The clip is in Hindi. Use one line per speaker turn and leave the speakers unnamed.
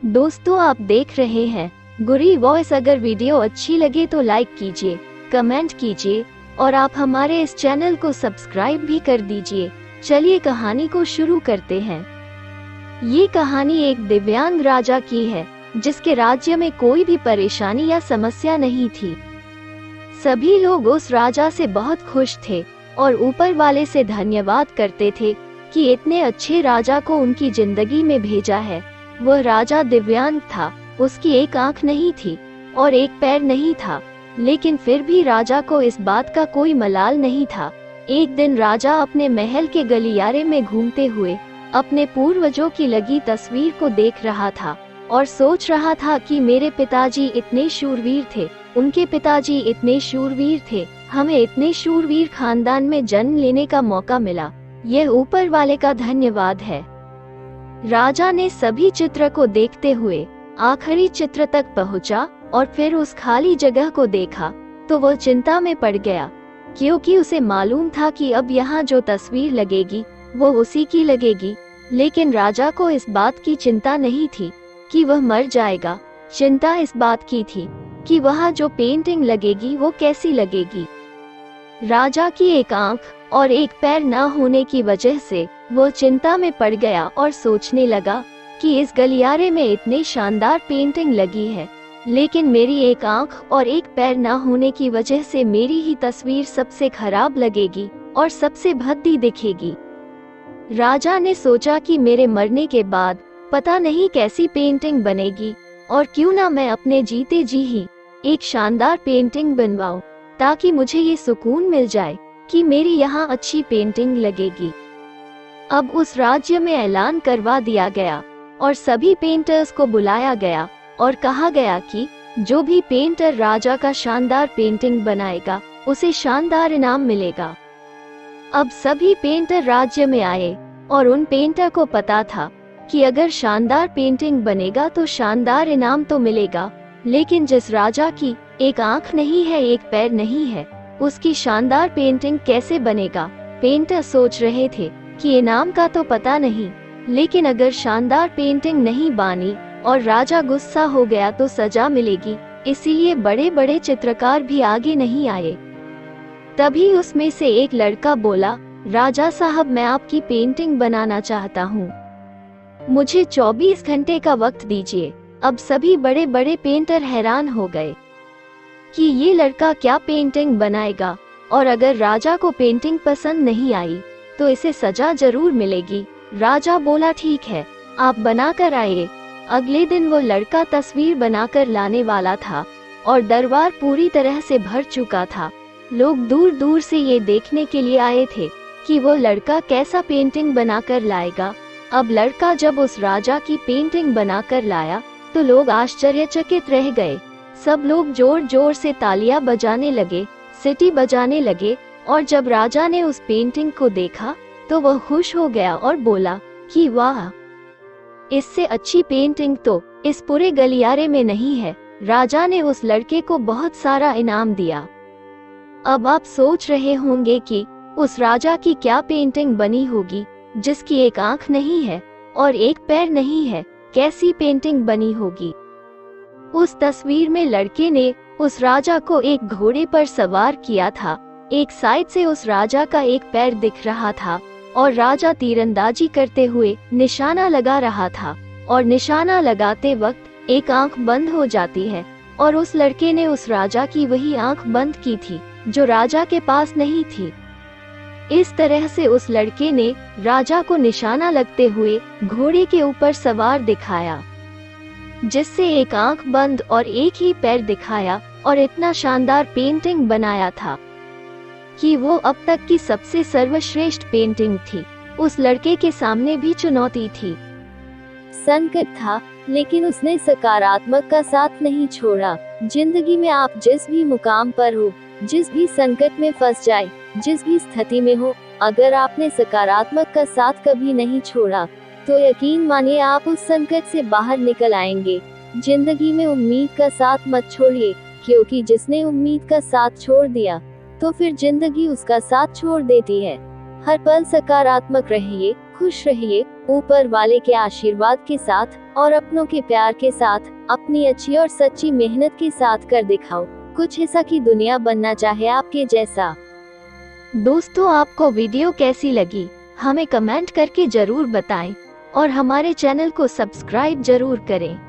दोस्तों, आप देख रहे हैं गुरी वॉइस। अगर वीडियो अच्छी लगे तो लाइक कीजिए, कमेंट कीजिए और आप हमारे इस चैनल को सब्सक्राइब भी कर दीजिए। चलिए कहानी को शुरू करते हैं। ये कहानी एक दिव्यांग राजा की है जिसके राज्य में कोई भी परेशानी या समस्या नहीं थी। सभी लोग उस राजा से बहुत खुश थे और ऊपर वाले से धन्यवाद करते थे कि इतने अच्छे राजा को उनकी जिंदगी में भेजा है। वह राजा दिव्यांग था, उसकी एक आंख नहीं थी और एक पैर नहीं था, लेकिन फिर भी राजा को इस बात का कोई मलाल नहीं था। एक दिन राजा अपने महल के गलियारे में घूमते हुए अपने पूर्वजों की लगी तस्वीर को देख रहा था और सोच रहा था कि मेरे पिताजी इतने शूरवीर थे, उनके पिताजी इतने शूरवीर थे, हमें इतने शूरवीर खानदान में जन्म लेने का मौका मिला। यह ऊपर वाले का धन्यवाद है। राजा ने सभी चित्र को देखते हुए आखिरी चित्र तक पहुंचा और फिर उस खाली जगह को देखा तो वह चिंता में पड़ गया, क्योंकि उसे मालूम था कि अब यहाँ जो तस्वीर लगेगी वो उसी की लगेगी। लेकिन राजा को इस बात की चिंता नहीं थी कि वह मर जाएगा। चिंता इस बात की थी कि वहाँ जो पेंटिंग लगेगी वो कैसी लगेगी। राजा की एक आंख और एक पैर न होने की वजह से वो चिंता में पड़ गया और सोचने लगा कि इस गलियारे में इतने शानदार पेंटिंग लगी है, लेकिन मेरी एक आंख और एक पैर न होने की वजह से मेरी ही तस्वीर सबसे खराब लगेगी और सबसे भद्दी दिखेगी। राजा ने सोचा कि मेरे मरने के बाद पता नहीं कैसी पेंटिंग बनेगी, और क्यों ना मैं अपने जीते जी ही एक शानदार पेंटिंग बनवाऊं, ताकि मुझे ये सुकून मिल जाए कि मेरी यहाँ अच्छी पेंटिंग लगेगी। अब उस राज्य में ऐलान करवा दिया गया और सभी पेंटर्स को बुलाया गया और कहा गया कि जो भी पेंटर राजा का शानदार पेंटिंग बनाएगा उसे शानदार इनाम मिलेगा। अब सभी पेंटर राज्य में आए और उन पेंटर को पता था कि अगर शानदार पेंटिंग बनेगा तो शानदार इनाम तो मिलेगा, लेकिन जिस राजा की एक आंख नहीं है, एक पैर नहीं है, उसकी शानदार पेंटिंग कैसे बनेगा। पेंटर सोच रहे थे कि इनाम का तो पता नहीं, लेकिन अगर शानदार पेंटिंग नहीं बनी और राजा गुस्सा हो गया तो सजा मिलेगी, इसीलिए बड़े बड़े चित्रकार भी आगे नहीं आए। तभी उसमें से एक लड़का बोला, राजा साहब, मैं आपकी पेंटिंग बनाना चाहता हूँ, मुझे 24 घंटे का वक्त दीजिए। अब सभी बड़े बड़े पेंटर हैरान हो गए कि ये लड़का क्या पेंटिंग बनाएगा, और अगर राजा को पेंटिंग पसंद नहीं आई तो इसे सजा जरूर मिलेगी। राजा बोला, ठीक है, आप बनाकर आइए। अगले दिन वो लड़का तस्वीर बनाकर लाने वाला था और दरबार पूरी तरह से भर चुका था। लोग दूर दूर से ये देखने के लिए आए थे कि वो लड़का कैसा पेंटिंग बनाकर लाएगा। अब लड़का जब उस राजा की पेंटिंग बनाकर लाया तो लोग आश्चर्यचकित रह गए। सब लोग जोर जोर से तालियां बजाने लगे, सीटी बजाने लगे, और जब राजा ने उस पेंटिंग को देखा तो वह खुश हो गया और बोला कि वाह, इससे अच्छी पेंटिंग तो इस पूरे गलियारे में नहीं है। राजा ने उस लड़के को बहुत सारा इनाम दिया। अब आप सोच रहे होंगे कि उस राजा की क्या पेंटिंग बनी होगी जिसकी एक आंख नहीं है और एक पैर नहीं है, कैसी पेंटिंग बनी होगी। उस तस्वीर में लड़के ने उस राजा को एक घोड़े पर सवार किया था। एक साइड से उस राजा का एक पैर दिख रहा था और राजा तीरंदाजी करते हुए निशाना लगा रहा था, और निशाना लगाते वक्त एक आंख बंद हो जाती है, और उस लड़के ने उस राजा की वही आंख बंद की थी जो राजा के पास नहीं थी। इस तरह से उस लड़के ने राजा को निशाना लगते हुए घोड़े के ऊपर सवार दिखाया, जिससे एक आंख बंद और एक ही पैर दिखाया, और इतना शानदार पेंटिंग बनाया था कि वो अब तक की सबसे सर्वश्रेष्ठ पेंटिंग थी। उस लड़के के सामने भी चुनौती थी, संकट था, लेकिन उसने सकारात्मक का साथ नहीं छोड़ा। जिंदगी में आप जिस भी मुकाम पर हो, जिस भी संकट में फंस जाए, जिस भी स्थिति में हो, अगर आपने सकारात्मक का साथ कभी नहीं छोड़ा तो यकीन मानिए आप उस संकट से बाहर निकल आएंगे। जिंदगी में उम्मीद का साथ मत छोड़िए, क्योंकि जिसने उम्मीद का साथ छोड़ दिया तो फिर जिंदगी उसका साथ छोड़ देती है। हर पल सकारात्मक रहिए, खुश रहिए ऊपर वाले के आशीर्वाद के साथ और अपनों के प्यार के साथ अपनी अच्छी और सच्ची मेहनत के साथ कर दिखाओ। कुछ ऐसा की दुनिया बनना चाहे आपके जैसा। दोस्तों, आपको वीडियो कैसी लगी हमें कमेंट करके जरूर बताएं और हमारे चैनल को सब्सक्राइब जरूर करें।